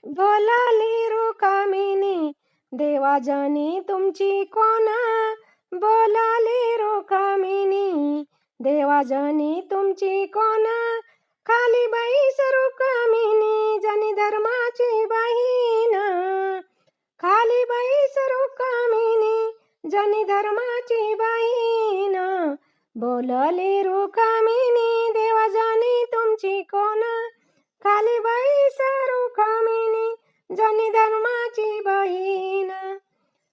बोलाली रुखामिनी देवाजनी तुमची कोण, बोलाली रुखामिनी देवाजनी तुमची कोण, खाली बैस रुखामिनी जनी धर्माची बहीण, खाली बैस रुखामिनी जनी धर्माची बहीण, बोलली रुखामिनी देवाजनी तुमची कोण, खाली बैस रुखामिनी जनी धर्माची बहीण,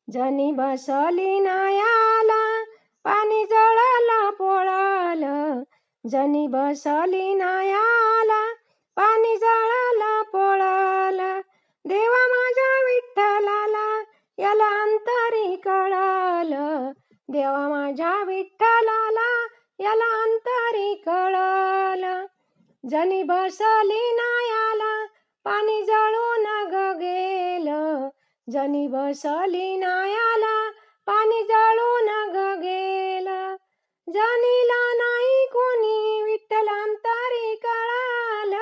जनी बसली नायाला पाणी जळला पोळाल, जनी बसली नायाला पाणी जळला पोळाल, देवा माझ्या विठ्ठलाला याला अंतरी कळाल, देवा माझ्या विठ्ठलाला याला अंतरी कळाल, जनी बसली नायाला पाणी जळून ग गेलं, जनी बसली नायाला पाणी जळून ग गेलं, जनीला नाही कोणी विठ्ठल अंतरी कळाल,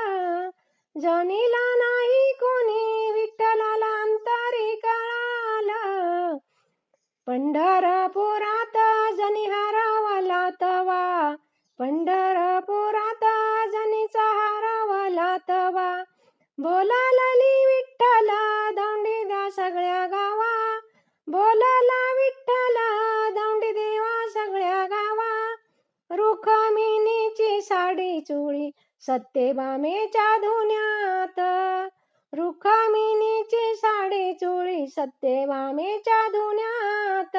जनीला नाही कोणी विठ्ठलाला अंतरी कळाल, पंढरपुरात जनी हरवला तवा, पंढरपुरात जनीचा हरवला तवा, बोलाली विठ्ठला दौंडी द्या सगळ्या गावा, बोलाला विठ्ठला दौंडी देवा सगळ्या गावा, रुखामिनीची साडी चोळी सत्यभामेच्या धुन्यात, रुखामिनीची साडी चोळी सत्यभामेच्या धुन्यात,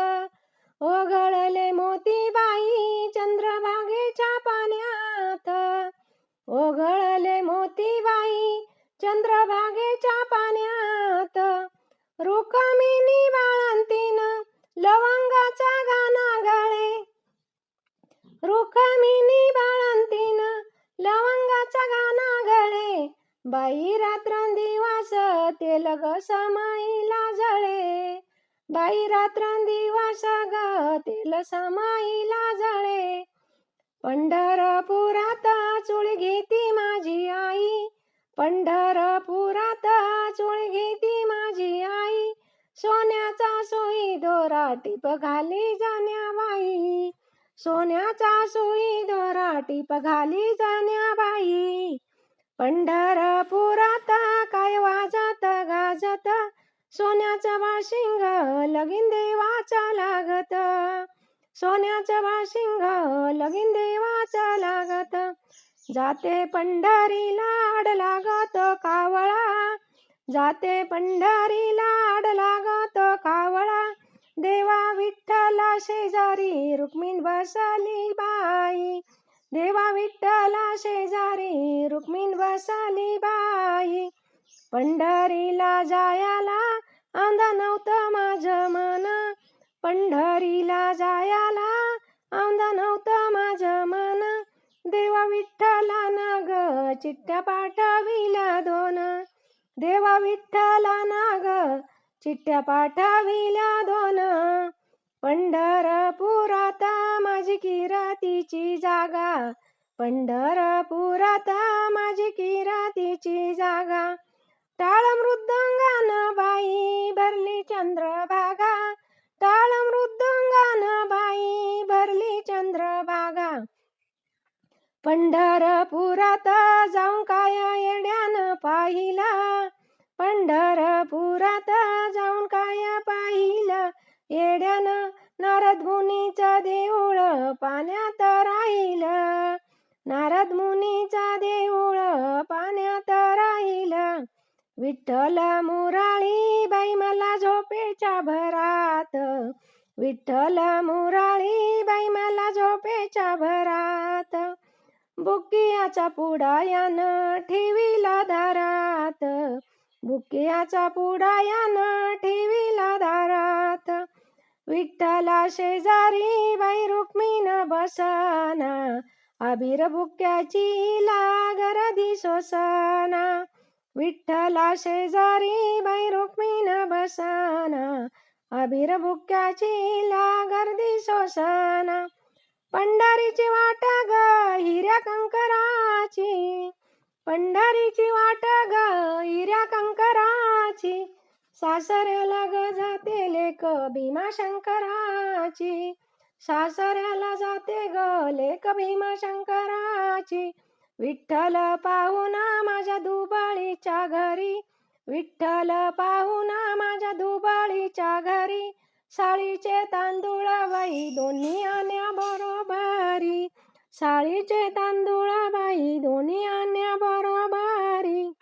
ओघळले मोतीबाई चंद्रभागेच्या पाण्यात, ओघळले मोतीबाई चंद्रभागेच्या पाण्यात, रुखामिनी बाळंतीन लवंगाचा गाणा गळे, रुखामिनी बाळंतीन लवंगाचा गाणा गळे, बाई रात्रंदिवस तेल ग समाईला जळे, बाई रात्रंदिवस ग तेल समाईला जळे, पंढरपुरात चोळी घेती माझी आई, पंढरपुरात चोळी घेती माझी आई, सोन्याचा सुई दोरा टिप घाली जाण्याबाई, सोन्याचा सुई दोरा टिप घाली जाण्याबाई, पंढरपुरात काय वाजत गाजत, सोन्याचं बाशिंग लगीन देवाचा लागत, सोन्याचं बाशिंग लगीन देवाचा लागत, जाते पंढरीला आड लागत कावळा, जाते पंढरीला आड लागत कावळा, देवा विठ्ठला शेजारी रुक्मिण बसली बाई, देवा विठ्ठला शेजारी रुक्मिण बसली बाई, पंढरीला जायाला औंध नव्हतं माझं मन, पंढरीला जायाला औंध नव्हतं माझं मन, देवा विठ्ठला ना ग चिठ्ठ्या पाठविल्या दोन, देवा विठ्ठला ना ग चिठ्ठ्या पाठविल्या दोन, पंढरपुरात माझी किरातीची जागा, पंढरपुरात माझी किरातीची जागा, टाळ मृदंगान बाई भरली चंद्रभागा, टाळ मृदंगान बाई भरली चंद्रभागा, पंढरपुरात जाऊन काय येड्यानं पाहिला, पंढरपुरात जाऊन काय पाहिलं येड्यानं, नारद मुनीचं देऊळ पाण्यात राहिलं, नारद मुनीचं देऊळ पाण्यात राहिलं, विठ्ठल मुराळी बाई मला झोपेच्या भरात, विठ्ठल मुराळी बाई मला झोपेच्या भरात, बुकियाचा पुडायानं ठेविला दारात, बुकियाचा पुडायानं ठेविला दारात, विठ्ठला शेजारी बाई रुक्मिण बसना, अबीर बुक्याची लागरदी सोसना, विठ्ठला शेजारी बाई रुक्मिण बसना, अबीर बुक्याची लागरदी सोसना, पंढरीची वाट ग हिऱ्या कंकराची, पंढरीची वाट ग हिऱ्या कंकराची, शंकराची. सासऱ्याला ग जाते लेक भीमाशंकराची. सासऱ्याला जाते ग लेक भीमाशंकराची. विठ्ठल पाहुणा माझ्या दुबाळीच्या घरी. विठ्ठल पाहुणा माझ्या दुबाळीच्या घरी. साळीचे तांदूळ बाई दोन्ही आण्या बरोबरी. साळीचे तांदूळ बाई दोन्ही आण्या बरोबरी.